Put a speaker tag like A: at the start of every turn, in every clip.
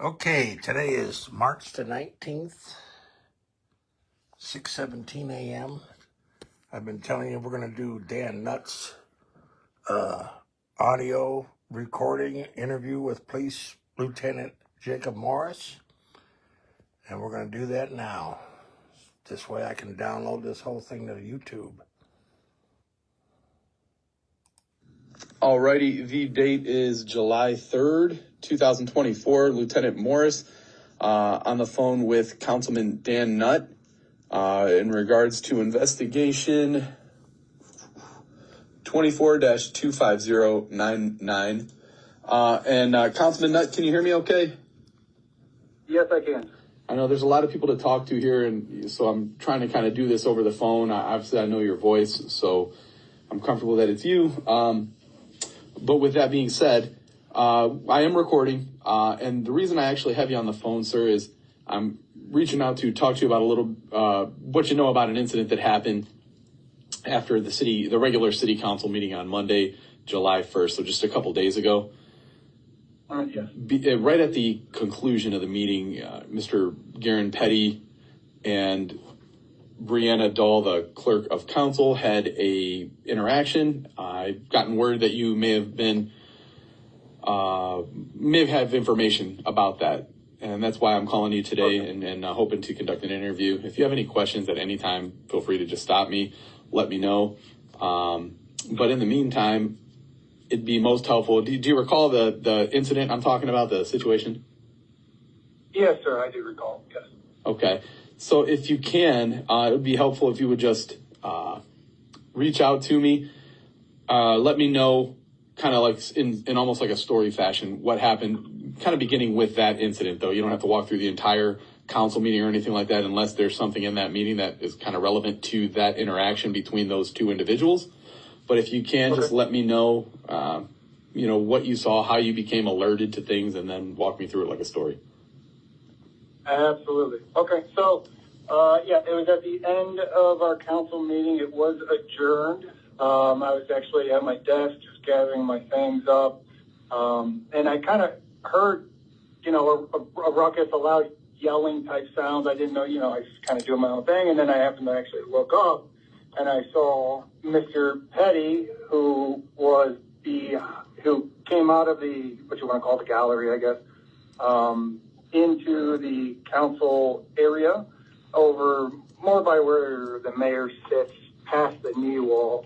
A: Okay, today is March the 19th, 6:17 a.m. I've been telling you we're going to do Dan Nutt's audio recording interview with Police Lieutenant Jacob Morris, and we're going to do that now. This way I can download this whole thing to YouTube.
B: Alrighty, the date is July 3rd, 2024. Lieutenant Morris on the phone with Councilman Dan Nutt in regards to investigation 24-25099. Councilman Nutt, can you hear me okay?
C: Yes, I can.
B: I know there's a lot of people to talk to here, and so I'm trying to kind of do this over the phone. Obviously, I know your voice, so I'm comfortable that it's you. But with that being said, I am recording, and the reason I actually have you on the phone, sir, is I'm reaching out to talk to you about a little what you know about an incident that happened after the regular city council meeting on Monday, July 1st, so just a couple days ago.
C: Yes.
B: Right at the conclusion of the meeting, Mr. Garen Petty and Brianna Dahl, the clerk of council, had a interaction. I've gotten word that you may have had information about that, and that's why I'm calling you today. Okay. and hoping to conduct an interview. If you have any questions at any time, feel free to just stop me, let me know. But in the meantime, it'd be most helpful. Do you recall the incident I'm talking about, the situation?
C: Yes, sir, I do recall, yes.
B: Okay. So if you can, it would be helpful if you would just reach out to me. Let me know, kind of like in almost like a story fashion, what happened, kind of beginning with that incident, though. You don't have to walk through the entire council meeting or anything like that unless there's something in that meeting that is kind of relevant to that interaction between those two individuals. But if you can, okay, just let me know, what you saw, how you became alerted to things, and then walk me through it like a story.
C: Absolutely. Okay, so, it was at the end of our council meeting. It was adjourned. I was actually at my desk just gathering my things up. And I kind of heard, a ruckus, a loud yelling type sounds. I didn't know, I was kind of doing my own thing. And then I happened to actually look up, and I saw Mr. Petty, who came out of the, what you want to call the gallery, I guess, into the council area over more by where the mayor sits, past the knee wall.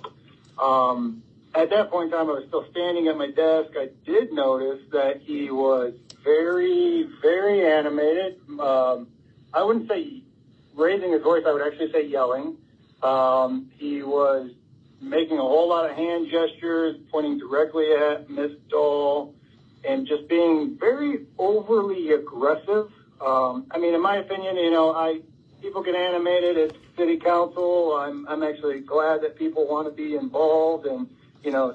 C: At that point in time, I was still standing at my desk. I did notice that he was very, very animated. I wouldn't say raising his voice, I would actually say yelling. He was making a whole lot of hand gestures, pointing directly at Miss Dahl, and just being very overly aggressive. In my opinion, people get animated at city council. I'm actually glad that people want to be involved, and,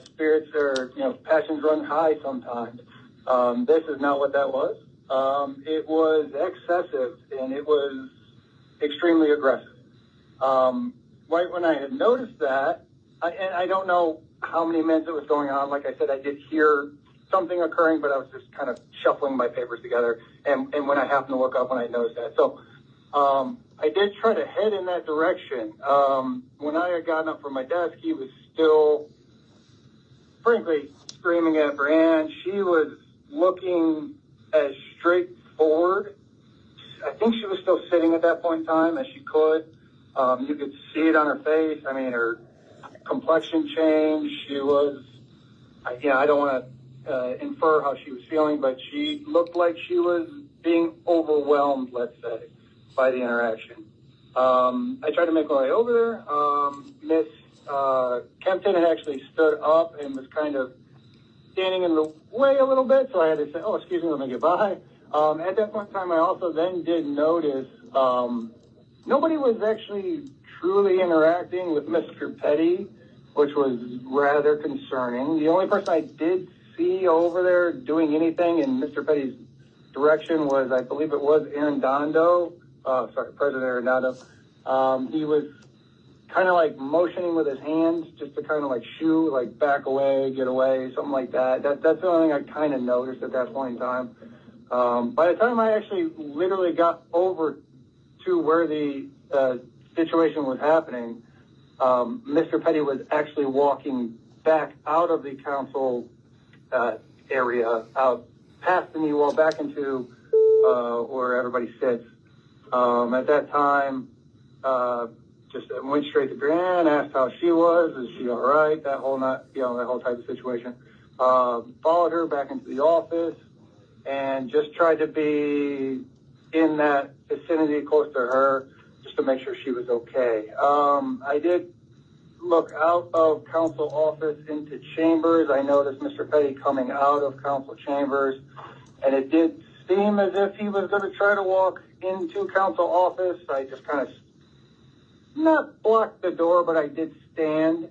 C: spirits are, passions run high sometimes. This is not what that was. It was excessive, and it was extremely aggressive. Right when I had noticed that, and I don't know how many minutes it was going on. Like I said, I did hear something occurring, but I was just kind of shuffling my papers together. And when I happened to look up, when I noticed that. So I did try to head in that direction. When I had gotten up from my desk, he was still, frankly, screaming at Brianne. She was looking as straightforward. I think she was still sitting at that point in time as she could. You could see it on her face. Her complexion changed. She was, I don't want to infer how she was feeling, but she looked like she was being overwhelmed, let's say, by the interaction. I tried to make my way over there. Miss Kempton had actually stood up and was kind of standing in the way a little bit, so I had to say, excuse me, let me get by. At that point in time, I also then did notice nobody was actually truly interacting with Mr. Petty, which was rather concerning. The only person I did see over there doing anything in Mr. Petty's direction was, I believe it was President Arredondo. He was kind of like motioning with his hands just to kind of like shoo, like back away, get away, something like that. That's the only thing I kind of noticed at that point in time. By the time I actually literally got over to where the situation was happening, Mr. Petty was actually walking back out of the council area, out past the knee wall, back into where everybody sits. At that time, just went straight to Brianne, asked how she was, is she all right? That whole type of situation. Followed her back into the office and just tried to be in that vicinity close to her just to make sure she was okay. I did look out of council office into chambers. I noticed Mr. Petty coming out of council chambers, and it did seem as if he was going to try to walk into council office. I just kind of not blocked the door, but I did stand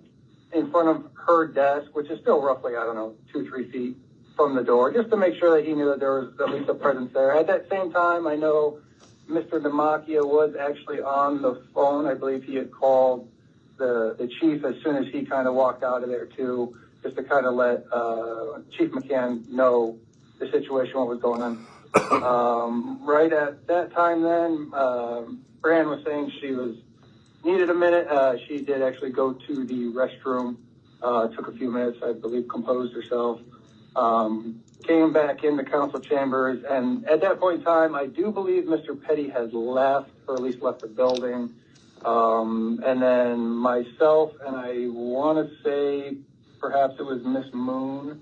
C: in front of her desk, which is still roughly, 2-3 feet from the door, just to make sure that he knew that there was at least a presence there. At that same time, I know Mr. Demakia was actually on the phone. I believe he had called the chief as soon as he kind of walked out of there too, just to kind of let Chief McCann know the situation, what was going on. Right at that time then, Fran was saying she needed a minute. She did actually go to the restroom, took a few minutes, I believe, composed herself, came back in the council chambers, and at that point in time, I do believe Mr. Petty had left, or at least left the building. And then myself, and I want to say perhaps it was Miss Moon.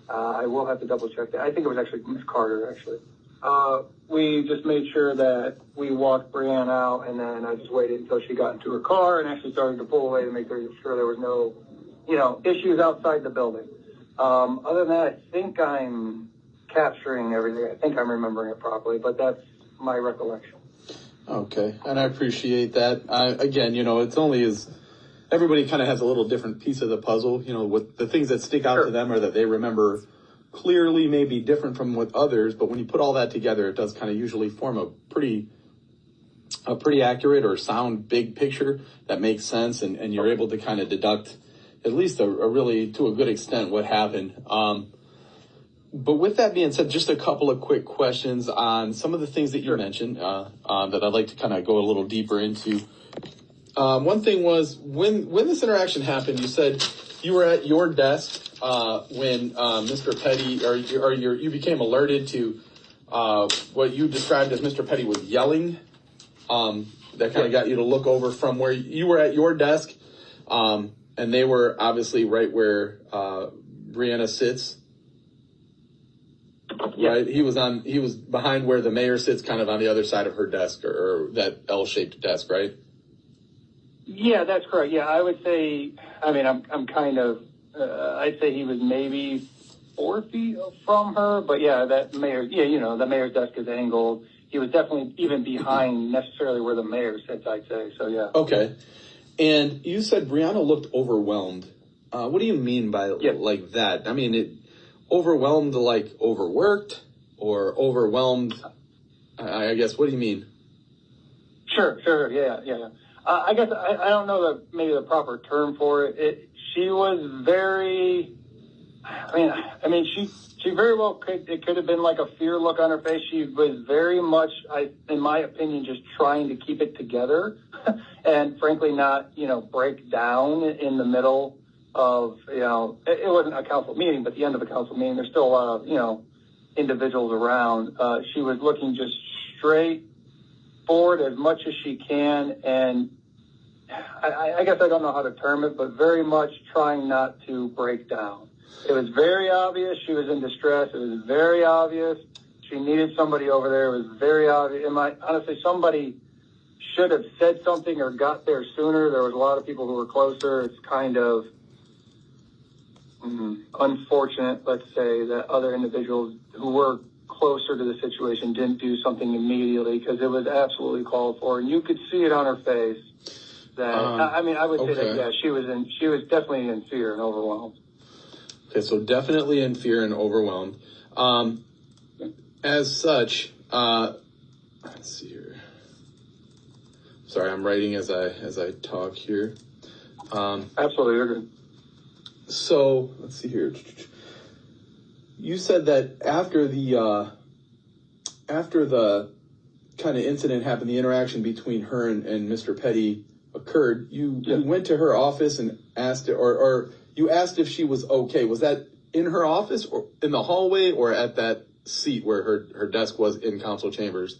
C: I will have to double check that. I think it was actually Miss Carter, actually. We just made sure that we walked Brianne out, and then I just waited until she got into her car and actually started to pull away to make sure there was no, issues outside the building. Other than that, I think I'm capturing everything. I think I'm remembering it properly, but that's my recollection.
B: Okay, and I appreciate that. Again, it's only as everybody kind of has a little different piece of the puzzle. With the things that stick out to them or that they remember clearly may be different from with others, but when you put all that together, it does kind of usually form a pretty accurate or sound big picture that makes sense, and you're able to kind of deduct at least a really, to a good extent, what happened. But with that being said, just a couple of quick questions on some of the things that you mentioned that I'd like to kind of go a little deeper into. One thing was when this interaction happened, you said you were at your desk when Mr. Petty, or you became alerted to what you described as Mr. Petty was yelling. That kind of got you to look over from where you were at your desk, and they were obviously right where Brianna sits.
C: Yeah.
B: Right, he was behind where the mayor sits, kind of on the other side of her desk, or that L-shaped desk, right?
C: Yeah, that's correct. Yeah, I would say. I'm kind of. I'd say he was maybe 4 feet from her, but yeah, that mayor. Yeah, the mayor's desk is angled. He was definitely even behind necessarily where the mayor sits, I'd say. So yeah.
B: Okay, and you said Brianna looked overwhelmed. What do you mean by like that? I mean, overwhelmed, like overworked, or overwhelmed? I guess. What do you mean?
C: Sure. Yeah. I guess I don't know maybe the proper term for it. She was very. I mean, she very well could. It could have been like a fear look on her face. She was very much, in my opinion, just trying to keep it together, and frankly, not break down in the middle of it wasn't a council meeting, but the end of a council meeting, there's still a lot of individuals around. She was looking just straight forward as much as she can, and I guess I don't know how to term it, but very much trying not to break down. It was very obvious she was in distress. It was very obvious she needed somebody over there. It was very obvious. Honestly, somebody should have said something or got there sooner. There was a lot of people who were closer. It's kind of unfortunate, let's say, that other individuals who were closer to the situation didn't do something immediately, because it was absolutely called for, and you could see it on her face. That I would say that she was definitely in fear and overwhelmed.
B: Okay, so definitely in fear and overwhelmed. As such, let's see here. Sorry, I'm writing as I talk here.
C: Absolutely, you're good.
B: So let's see here. You said that after the after the kind of incident happened, the interaction between her and Mr. Petty occurred, you went to her office and asked her, or you asked if she was okay. Was that in her office or in the hallway or at that seat where her desk was in council chambers?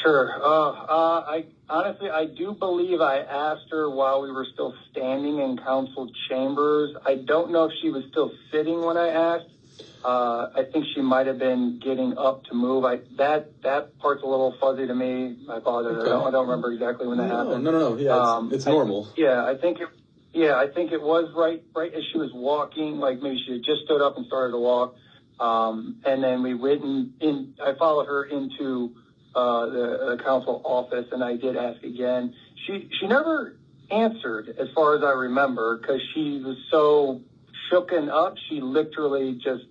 C: Sure. I honestly, I do believe I asked her while we were still standing in council chambers. I don't know if she was still sitting when I asked. I think she might have been getting up to move. That part's a little fuzzy to me. I apologize.
B: Okay.
C: I don't remember exactly when that happened.
B: No. Yeah, it's normal.
C: I think it was right as she was walking. Like maybe she had just stood up and started to walk. And then we went in. I followed her into the council office, and I did ask again. She never answered, as far as I remember, because she was so shooken up. She literally just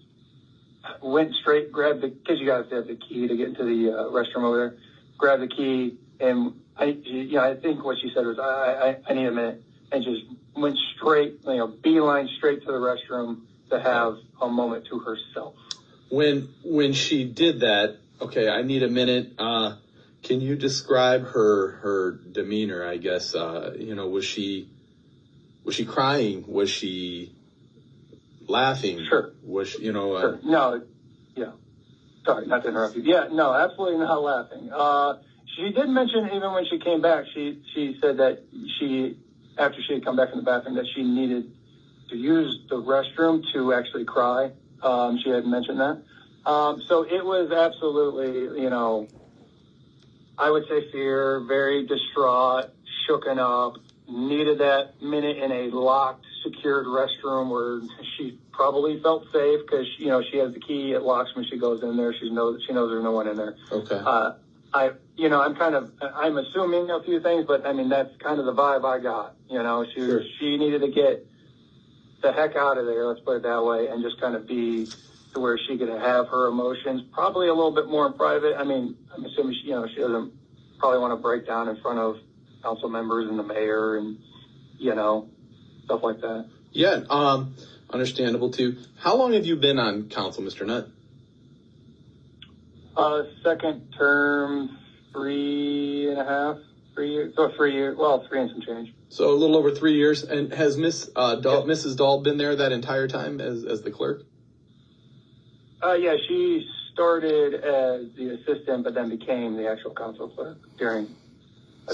C: went straight, grabbed because you guys have the key to get into the restroom over there. Grabbed the key, and I think what she said was, "I need a minute," and just went straight, beeline straight to the restroom to have a moment to herself.
B: When she did that, okay, I need a minute. Can you describe her demeanor? I guess was she crying? Was she laughing?
C: Sure.
B: Was she,
C: Sure. No. Yeah. Sorry, not to interrupt you. Yeah. No, absolutely not laughing. She did mention even when she came back, she said that after she had come back from the bathroom, that she needed to use the restroom to actually cry. She had mentioned that. So it was absolutely, I would say fear, very distraught, shooken up, needed that minute in a locked, secured restroom where she probably felt safe because, she has the key. It locks when she goes in there. She knows there's no one in there.
B: Okay.
C: I'm assuming a few things, but I mean, that's kind of the vibe I got.
B: Sure.
C: She needed to get the heck out of there, let's put it that way, and just kind of be to where she could have her emotions, probably a little bit more in private. I mean, I'm assuming she doesn't probably want to break down in front of council members and the mayor and, stuff like that.
B: Yeah, understandable too. How long have you been on council, Mr. Nutt?
C: Second term, 3 years. So 3 years. Well, 3 and some change.
B: So a little over 3 years. And has Mrs. Dahl been there that entire time as the clerk?
C: Yeah, she started as the assistant, but then became the actual council clerk during my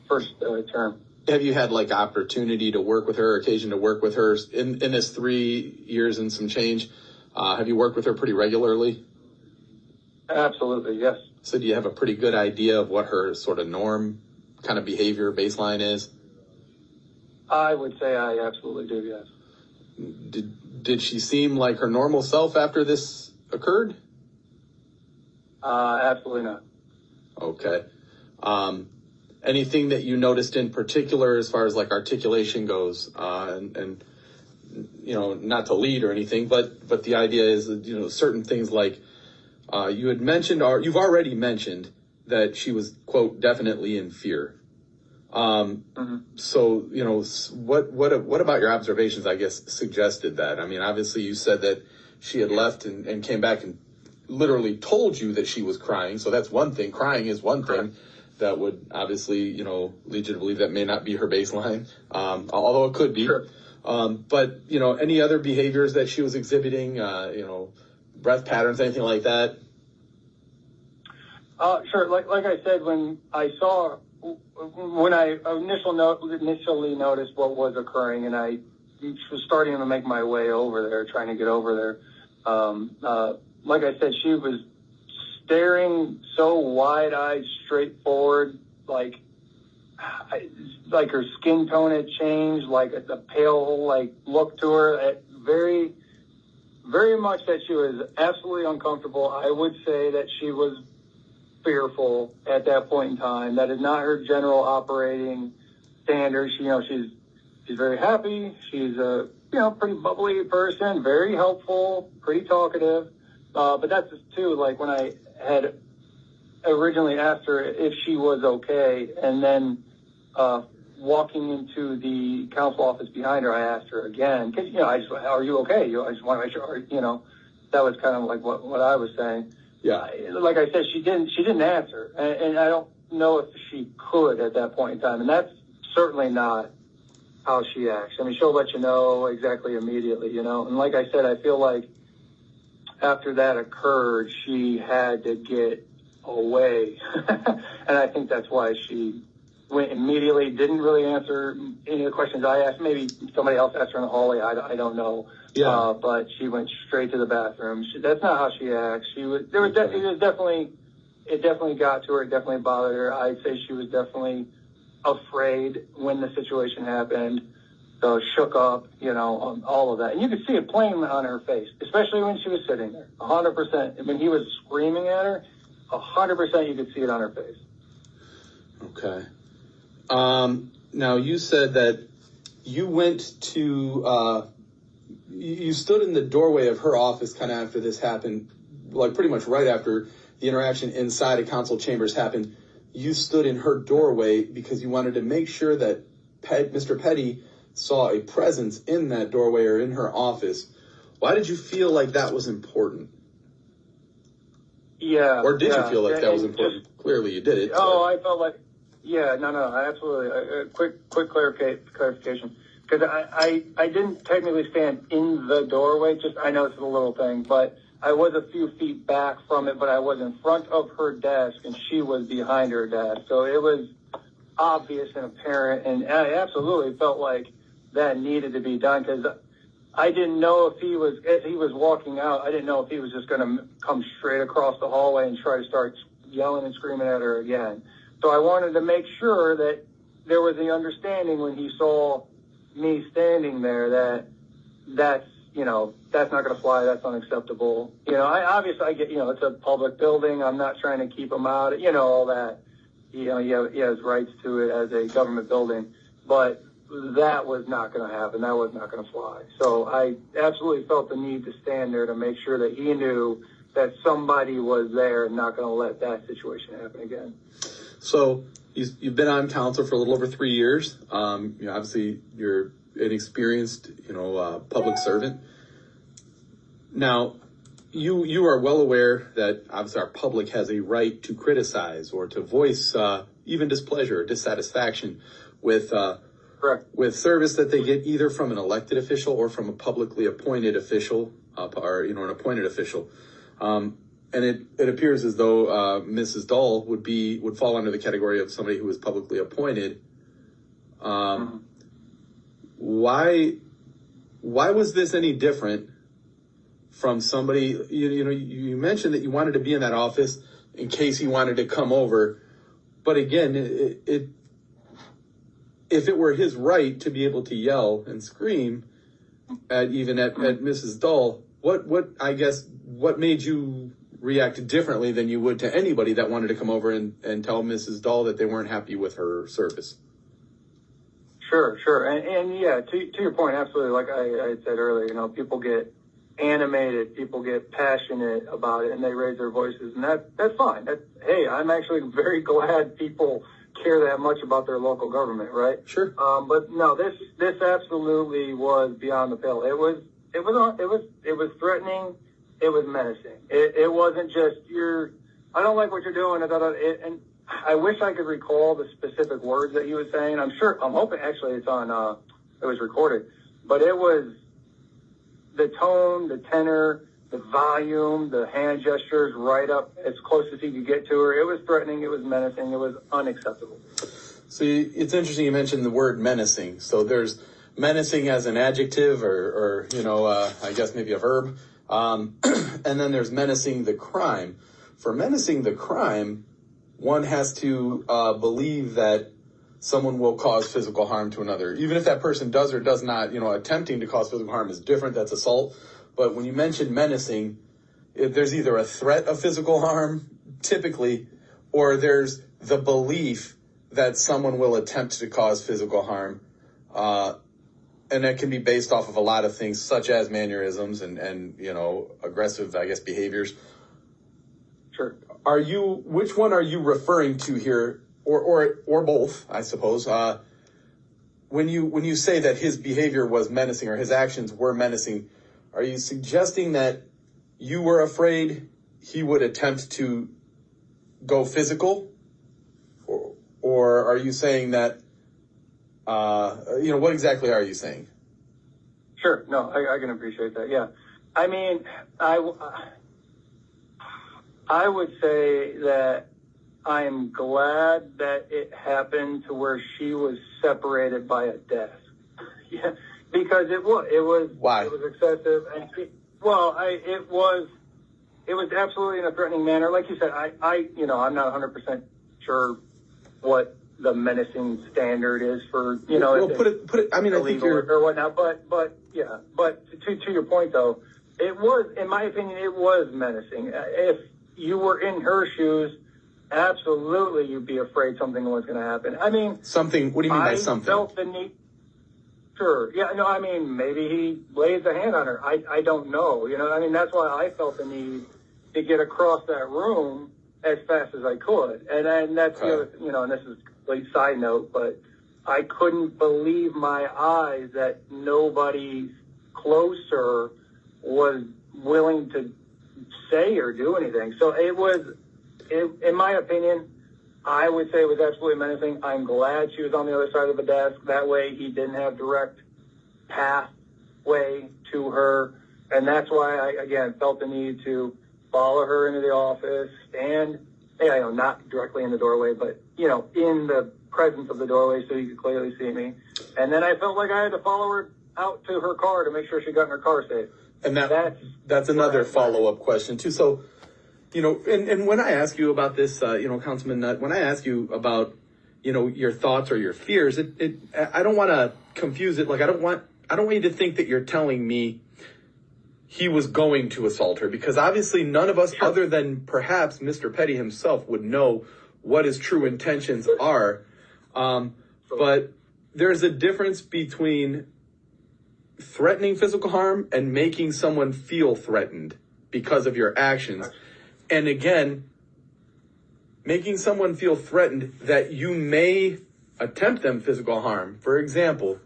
C: first term.
B: Have you had opportunity to work with her, occasion to work with her in this 3 years and some change? Have you worked with her pretty regularly?
C: Absolutely, yes.
B: So do you have a pretty good idea of what her sort of norm kind of behavior baseline is?
C: I would say I absolutely do, yes.
B: Did she seem like her normal self after this occurred?
C: Absolutely not.
B: Okay. Anything that you noticed in particular as far as articulation goes, and not to lead or anything, but the idea is that, certain things you had mentioned, or you've already mentioned that she was, quote, definitely in fear. So, what about your observations, I guess, suggested that? I mean, obviously you said that she had left and came back and literally told you that she was crying. So that's one thing. Crying is one thing that would obviously, lead you to believe that may not be her baseline, although it could be.
C: Sure.
B: But, any other behaviors that she was exhibiting, breath patterns, anything like that?
C: Sure. Like I said, when I initially noticed what was occurring, and I was starting to make my way over there, trying to get over there. Like I said, she was staring so wide-eyed, straightforward, like her skin tone had changed, like a pale, look to her. Very, very much that she was absolutely uncomfortable. I would say that she was fearful at that point in time. That is not her general operating standard. She's very happy. She's a pretty bubbly person, very helpful, pretty talkative. But that's just too, when I had originally asked her if she was okay, and then walking into the council office behind her, I asked her again, because, are you okay? I just want to make sure, that was kind of what I was saying.
B: Yeah.
C: Like I said, she didn't answer, and I don't know if she could at that point in time, and that's certainly not how she acts. I mean, she'll let you know exactly immediately, you know. And like I said, I feel like after that occurred, she had to get away, and I think that's why she went immediately. Didn't really answer any of the questions I asked. Maybe somebody else asked her in the hallway. I don't know.
B: Yeah.
C: But she went straight to the bathroom. That's not how she acts. It definitely got to her. It definitely bothered her. I'd say she was definitely afraid when the situation happened. So shook up, you know, all of that. And you could see it plain on her face, especially when she was sitting there. 100%. When he was screaming at her, 100% you could see it on her face.
B: Okay. Now you said that you went to, you stood in the doorway of her office kind of after this happened, like pretty much right after the interaction inside of council chambers happened. You stood in her doorway because you wanted to make sure that Mr. Petty saw a presence in that doorway or in her office. Why did you feel like that was important?
C: Yeah.
B: Or did
C: you
B: feel like that was important? Clearly you did it.
C: I felt like, no, absolutely. Quick clarification. Because I didn't technically stand in the doorway, I know it's a little thing, but I was a few feet back from it, but I was in front of her desk and she was behind her desk. So it was obvious and apparent, and I absolutely felt like that needed to be done, because I didn't know if as he was walking out, I didn't know if he was just going to come straight across the hallway and try to start yelling and screaming at her again. So I wanted to make sure that there was the understanding when he saw me standing there that's not going to fly. That's unacceptable. I get, it's a public building. I'm not trying to keep him out, all that. He has rights to it as a government building, but that was not going to happen. That was not going to fly. So I absolutely felt the need to stand there to make sure that he knew that somebody was there and not going to let that situation happen again.
B: So you've been on council for a little over 3 years. Obviously you're an experienced, public servant. Now, you are well aware that obviously our public has a right to criticize or to voice even displeasure or dissatisfaction with service that they get either from an elected official or from a publicly appointed official, or an appointed official. And it appears as though Mrs. Dahl would fall under the category of somebody who was publicly appointed. Why was this any different from somebody? You mentioned that you wanted to be in that office in case he wanted to come over, but again, if it were his right to be able to yell and scream at Mrs. Dahl, what made you react differently than you would to anybody that wanted to come over and tell Mrs. Dahl that they weren't happy with her service?
C: Sure. And yeah, to your point, absolutely. Like I said earlier, people get animated, people get passionate about it, and they raise their voices, and that's fine. Hey, I'm actually very glad people care that much about their local government, right?
B: Sure.
C: But no, this absolutely was beyond the pale. It was threatening. It was menacing. It wasn't just I don't like what you're doing. And I wish I could recall the specific words that he was saying. I'm hoping actually it's on, it was recorded, but it was the tone, the tenor, the volume, the hand gestures right up as close as he could get to her. It was threatening. It was menacing. It was unacceptable.
B: So it's interesting you mentioned the word menacing. So there's menacing as an adjective or I guess maybe a verb. And then there's menacing the crime. For menacing the crime, one has to believe that someone will cause physical harm to another. Even if that person does or does not, attempting to cause physical harm is different. That's assault. But when you mention menacing, there's either a threat of physical harm, typically, or there's the belief that someone will attempt to cause physical harm. And that can be based off of a lot of things, such as mannerisms and aggressive, behaviors.
C: Sure.
B: Which one are you referring to here, or both, I suppose? When you say that his behavior was menacing or his actions were menacing, are you suggesting that you were afraid he would attempt to go physical, or are you saying that, what exactly are you saying?
C: Sure. No, I can appreciate that. Yeah. I mean, I would say that I'm glad that it happened to where she was separated by a desk. Yeah, because it was
B: Why?
C: It was excessive, and it was absolutely in a threatening manner. Like you said, I'm not 100% sure what the menacing standard is for,
B: Well, put it. I mean, I think you're
C: or whatnot. But to your point though, it was, in my opinion, it was menacing. If you were in her shoes, absolutely, you'd be afraid something was going to happen. I mean,
B: something. What do you mean by something?
C: I felt the need. Sure. Yeah. No. I mean, maybe he lays a hand on her. I don't know. I mean, that's why I felt the need to get across that room as fast as I could. And that's the other. And this is a complete side note, but I couldn't believe my eyes that nobody closer was willing to say or do anything. So it was, in my opinion, I would say it was absolutely menacing. I'm glad she was on the other side of the desk. That way he didn't have direct pathway to her. And that's why I, again, felt the need to follow her into the office and, not directly in the doorway, but, in the presence of the doorway so you could clearly see me. And then I felt like I had to follow her out to her car to make sure she got in her car safe.
B: And that's another follow-up question too. So, and when I ask you about this, Councilman Nutt, when I ask you about, your thoughts or your fears, I don't want to confuse it. Like, I don't want you to think that you're telling me he was going to assault her, because obviously none of us, other than perhaps Mr. Petty himself, would know what his true intentions are. But there's a difference between threatening physical harm and making someone feel threatened because of your actions. And again, making someone feel threatened that you may attempt them physical harm. For example,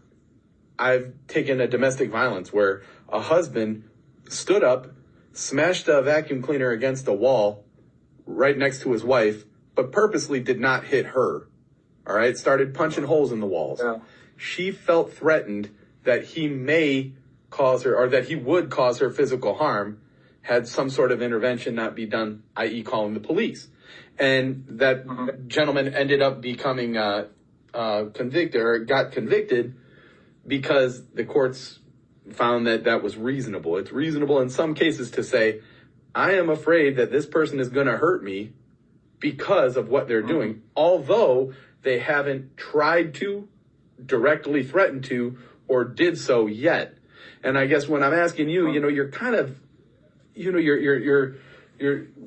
B: I've taken a domestic violence where a husband stood up, smashed a vacuum cleaner against a wall right next to his wife, but purposely did not hit her. All right. Started punching holes in the walls. Yeah. She felt threatened that he may cause her, or that he would cause her physical harm had some sort of intervention not be done, i.e. calling the police. And that gentleman ended up becoming convicted, or got convicted, because the courts found that that was reasonable. It's reasonable in some cases to say, I am afraid that this person is going to hurt me because of what they're doing, although they haven't tried to, directly threatened to, or did so yet. And I guess when I'm asking you, you're kind of, you're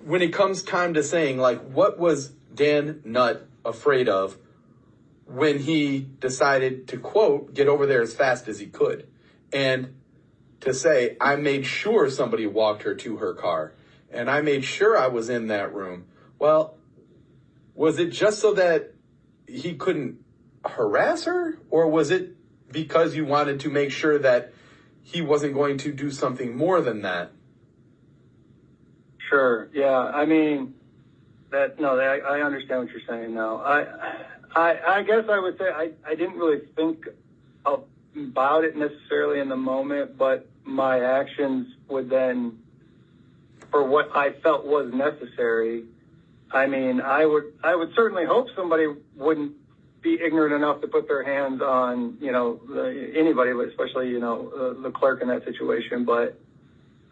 B: when it comes time to saying, like, what was Dan Nutt afraid of when he decided to, quote, get over there as fast as he could, and to say, I made sure somebody walked her to her car, and I made sure I was in that room. Well, was it just so that he couldn't harass her, or was it because you wanted to make sure that he wasn't going to do something more than that?
C: Sure. Yeah. I mean, I understand what you're saying now. I guess I would say I didn't really think about it necessarily in the moment, but my actions would then, for what I felt was necessary. I mean, I would certainly hope somebody wouldn't be ignorant enough to put their hands on, anybody, but especially, the clerk in that situation. But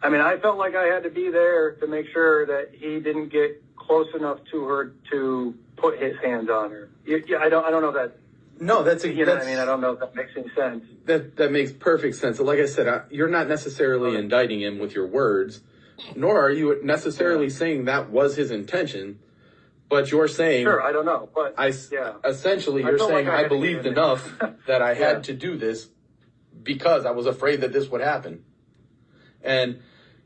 C: I mean, I felt like I had to be there to make sure that he didn't get close enough to her to put his hands on her. I don't know that.
B: No, what I
C: mean? I don't know if that makes any sense.
B: That makes perfect sense. So like I said, you're not necessarily indicting him with your words, nor are you necessarily saying that was his intention. But you're saying,
C: sure, I don't know, but
B: essentially you're saying, I believed enough that I had to do this because I was afraid that this would happen. And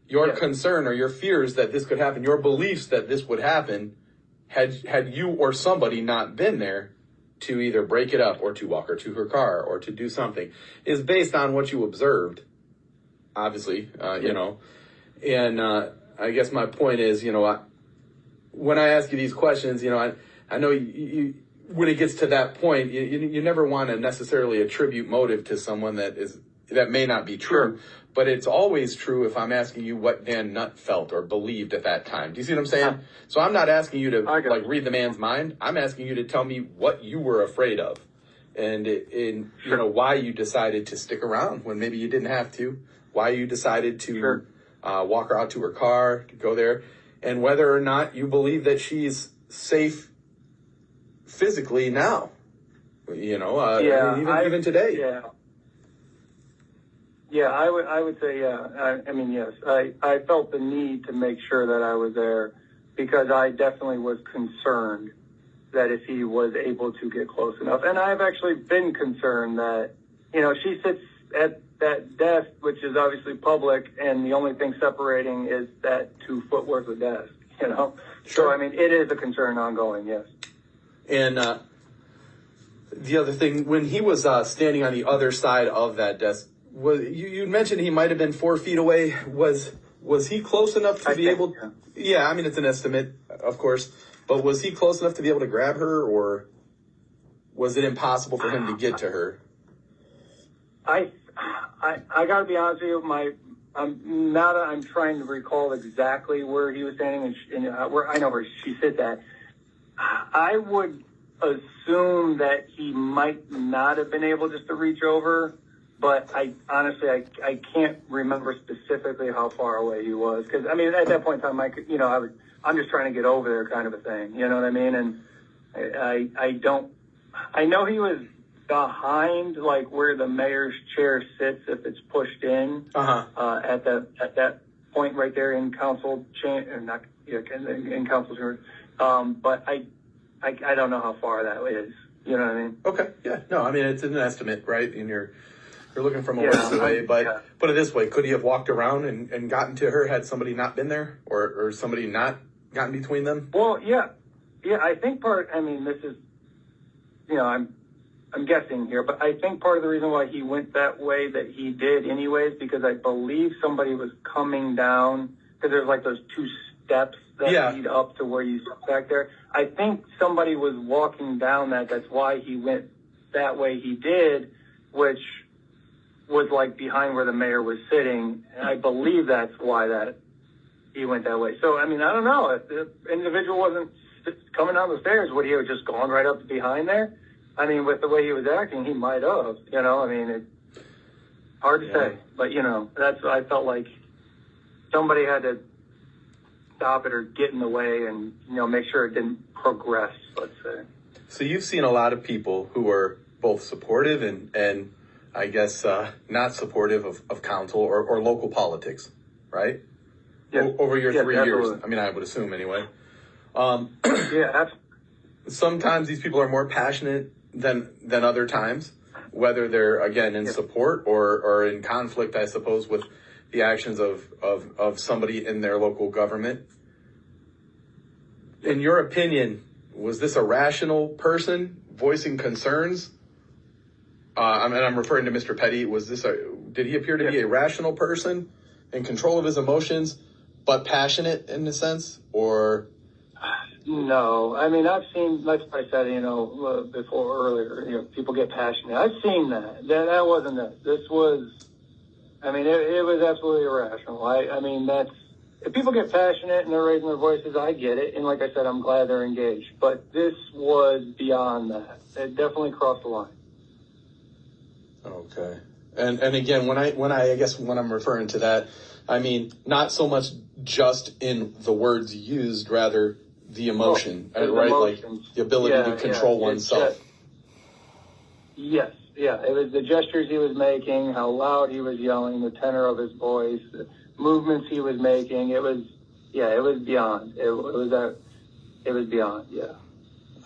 B: your concern or your fears that this could happen, your beliefs that this would happen, had you or somebody not been there to either break it up or to walk her to her car or to do something, is based on what you observed, obviously, and I guess my point is, when I ask you these questions, I know you when it gets to that point, you never want to necessarily attribute motive to someone that may not be true. But it's always true if I'm asking you what Dan Nutt felt or believed at that time. Do you see what I'm saying? So I'm not asking you to read the man's mind. I'm asking you to tell me what you were afraid of, and why you decided to stick around when maybe you didn't have to. Why you decided to walk her out to her car, to go there, and whether or not you believe that she's safe physically now. Even today.
C: Yeah. Yeah, I would say, yeah. I mean, yes. I felt the need to make sure that I was there because I definitely was concerned that if he was able to get close enough. And I've actually been concerned that, she sits at that desk, which is obviously public, and the only thing separating is that 2 foot worth of desk,
B: Sure.
C: So, I mean, it is a concern ongoing, yes.
B: And the other thing, when he was standing on the other side of that desk, you mentioned he might have been 4 feet away. Was he close enough to be able? Yeah, I mean, it's an estimate, of course, but was he close enough to be able to grab her, or was it impossible for him to get to her?
C: I gotta be honest with you. I'm trying to recall exactly where he was standing and where I know where she sits at. I would assume that he might not have been able just to reach over, but I honestly can't remember specifically how far away he was, because I mean at that point in time I'm just trying to get over there kind of a thing, you know what I mean? And I know he was behind like where the mayor's chair sits if it's pushed in at that point right there in council in council chamber. But I don't know how far that is. You know what I mean?
B: Okay. Yeah. No, I mean, it's an estimate, right? And you're looking from a ways away, but put it this way, could he have walked around and gotten to her had somebody not been there or somebody not gotten between them?
C: Well, yeah. I think this is, I'm guessing here, but I think part of the reason why he went that way that he did anyways, because I believe somebody was coming down, because there's like those 2 steps that lead up to where you sit back there. I think somebody was walking down that. That's why he went that way he did, which was like behind where the mayor was sitting. And I believe that's why that he went that way. So, I mean, I don't know. If the individual wasn't coming down the stairs, would he have just gone right up behind there? I mean, with the way he was acting, he might have, I mean, it's hard to say, but I felt like somebody had to stop it or get in the way and, make sure it didn't progress, let's say.
B: So you've seen a lot of people who are both supportive and I guess, not supportive of council or local politics, right?
C: Yeah.
B: Over your 3 years.
C: Absolutely.
B: I mean, I would assume anyway.
C: Yeah, absolutely.
B: Sometimes these people are more passionate than other times, whether they're again in support or in conflict, I suppose, with the actions of somebody in their local government. In your opinion, was this a rational person voicing concerns? I'm referring to Mr. Petty. Did he appear to be a rational person in control of his emotions, but passionate in a sense, or?
C: No, I mean, I've seen, like I said, before earlier, people get passionate. I've seen that. That wasn't it. This was, I mean, it was absolutely irrational. I mean, if people get passionate and they're raising their voices, I get it. And like I said, I'm glad they're engaged. But this was beyond that. It definitely crossed the line.
B: Okay. And again, when I'm referring to that, I mean, not so much just in the words used, rather the emotion, right?
C: Emotions.
B: Like the ability to control oneself.
C: Yes. Yeah. It was the gestures he was making, how loud he was yelling, the tenor of his voice, the movements he was making. It was beyond. It was beyond. Yeah.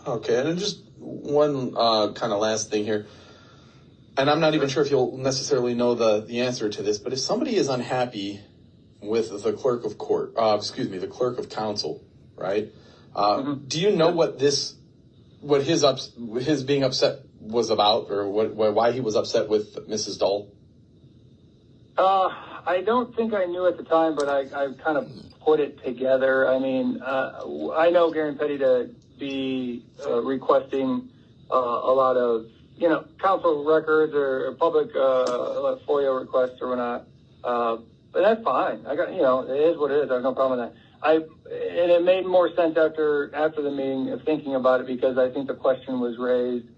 B: Okay. And just one kind of last thing here. And I'm not even sure if you'll necessarily know the answer to this, but if somebody is unhappy with the clerk of court, the clerk of council, right? Do you know what his being upset was about, or why he was upset with Mrs. Dahl?
C: I don't think I knew at the time, but I kind of put it together. I mean, I know Garen Petty to be requesting a lot of, council records or public FOIA requests or whatnot. But that's fine. I got, it is what it is. I have no problem with that. And it made more sense after the meeting of thinking about it, because I think the question was raised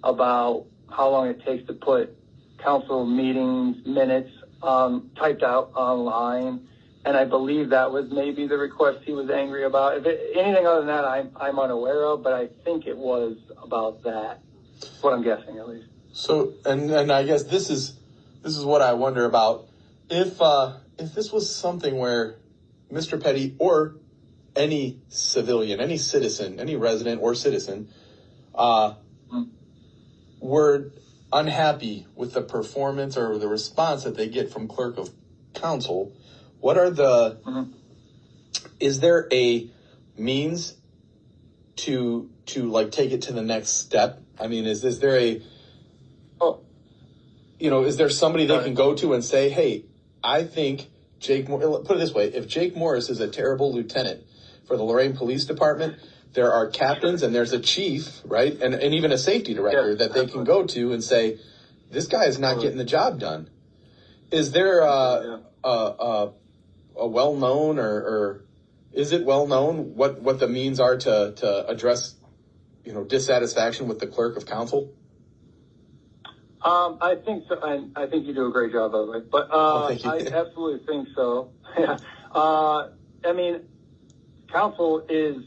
C: about how long it takes to put council meetings minutes typed out online, and I believe that was maybe the request he was angry about. If anything other than that, I'm unaware of, but I think it was about that. That's what I'm guessing, at least.
B: So, and I guess this is what I wonder about. If this was something where Mr. Petty or any civilian, any citizen, any resident or citizen, were unhappy with the performance or the response that they get from clerk of council, what are the, is there a means to like take it to the next step? I mean, is there a, is there somebody they can go to and say, hey, I think put it this way, if Jake Morris is a terrible lieutenant for the Lorain Police Department, there are captains and there's a chief, right? And even a safety director that they can go to and say, this guy is not getting the job done. Is there a well-known or is it well-known what the means are to address, dissatisfaction with the clerk of council?
C: I think so. I think you do a great job of it, but
B: thank you.
C: I absolutely think so. I mean, council is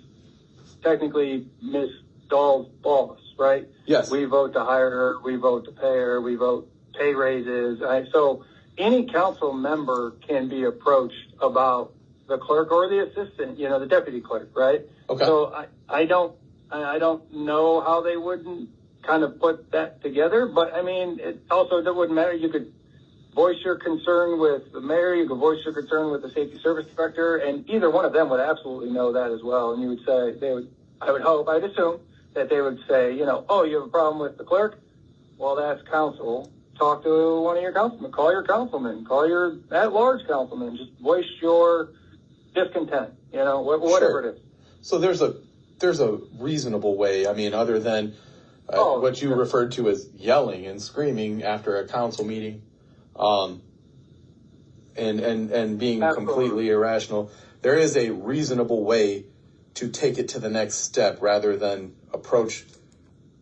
C: technically Miss Dahl's boss, right?
B: Yes.
C: We vote to hire her. We vote to pay her. We vote pay raises. So any council member can be approached about the clerk or the assistant, the deputy clerk, right?
B: Okay.
C: So I don't know how they wouldn't kind of put that together, but I mean, it wouldn't matter. You could voice your concern with the mayor, you could voice your concern with the safety service director, and either one of them would absolutely know that as well. And you would say, I'd assume that they would say, you have a problem with the clerk? Well, that's council. Talk to one of your councilmen, call your councilman, call your at-large councilman, just voice your discontent, whatever it is.
B: So there's a reasonable way, I mean, other than what you referred to as yelling and screaming after a council meeting, and being completely irrational. There is a reasonable way to take it to the next step rather than approach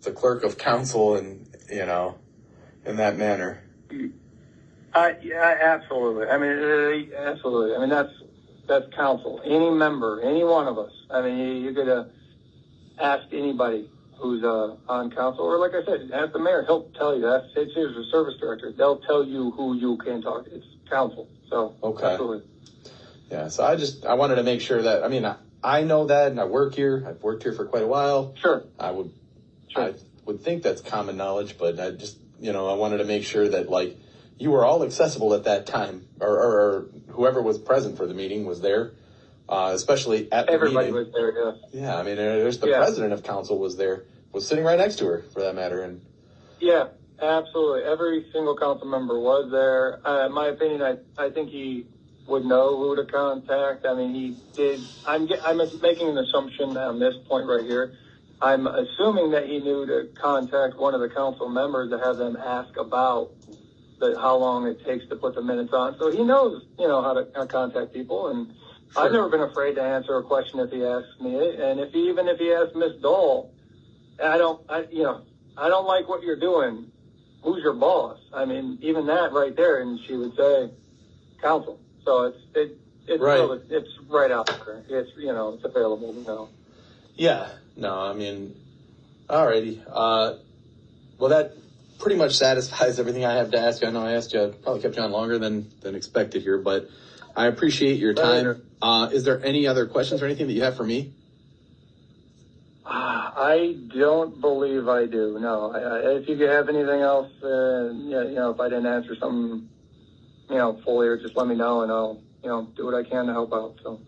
B: the clerk of council and, in that manner.
C: Yeah, absolutely. I mean, absolutely. I mean, that's council. Any member, any one of us. I mean, you could ask anybody who's on council, or like I said, ask the mayor. He'll tell you. Ask the safety service director. They'll tell you who you can talk to. It's council. So
B: okay.
C: Absolutely.
B: Yeah. So I wanted to make sure that, I mean, I know that, and I work here. I've worked here for quite a while.
C: Sure.
B: I would think that's common knowledge, but I just, I wanted to make sure that, like, you were all accessible at that time, or whoever was present for the meeting was there, especially at the
C: Everybody
B: meeting.
C: was there, yeah.
B: Yeah, I mean, there's the president of council was sitting right next to her, for that matter. And
C: yeah, absolutely. Every single council member was there. In my opinion, I think he would know who to contact. I mean, he did. I'm making an assumption on this point right here. I'm assuming that he knew to contact one of the council members to have them ask about how long it takes to put the minutes on. So he knows, how to contact people. And sure. I've never been afraid to answer a question if he asks me. And if he asks Miss Dahl, I don't like what you're doing. Who's your boss? I mean, even that right there, and she would say, council. So it's
B: right.
C: It's right out there. It's it's available.
B: Yeah. No, I mean, alrighty. Well, that pretty much satisfies everything I have to ask you. I know I asked you, probably kept you on longer than expected here, but I appreciate your time. Is there any other questions or anything that you have for me?
C: I don't believe I do. No. If you have anything else, if I didn't answer something, fully, or just let me know, and I'll, do what I can to help out. So.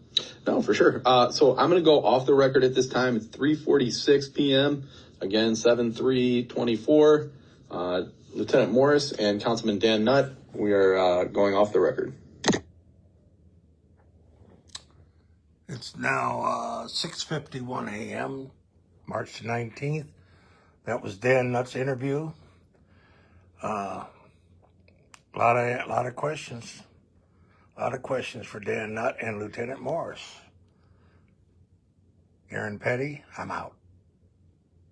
B: No, for sure. So I'm going to go off the record at this time. It's 3:46 p.m. Again, 7/3/24. Lieutenant Morris and Councilman Dan Nutt, we are going off the record.
A: It's now 6:51 a.m., March 19th. That was Dan Nutt's interview. A lot of questions. A lot of questions for Dan Nutt and Lieutenant Morris. Aaron Petty, I'm out.